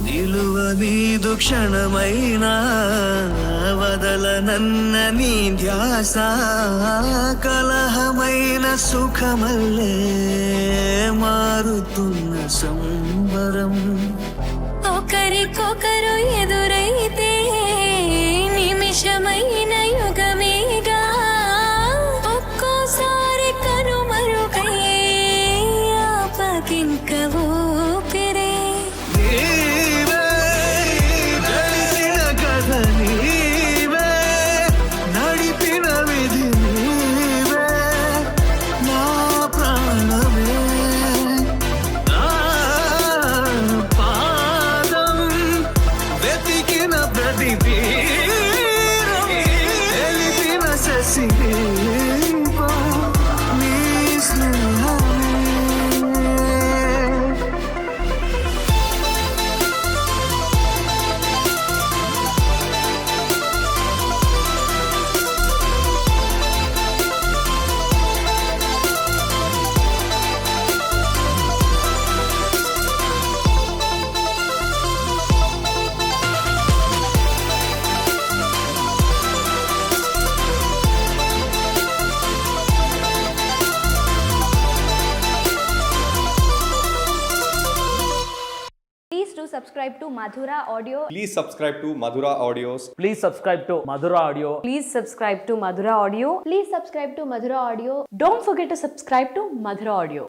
నిలువ నీదు క్షణమైనా వదలనన్న నీ ధ్యాస కలహమైన సుఖమల్లే మారుతున్న సంబరం ఒకరికొకరు ఎదురైతే నిమిషమైన యుగమేగా ఒక్కోసారి కనుమరుగై ఆపకింక ఊపిరే నీవే గడిచిన కథ నీవే నడిపిన విధి నీవే నా ప్రాణమే నా పాదం వెతికిన ప్రతి తీరం తెలిపిన శశిదీపం నీ స్నేహమే Please do subscribe to Madhura Audio. Please subscribe to Madhura Audios. Please subscribe to Madhura Audio. Please subscribe to Madhura Audio. Please subscribe to Madhura Audio. Don't forget to subscribe to Madhura Audio.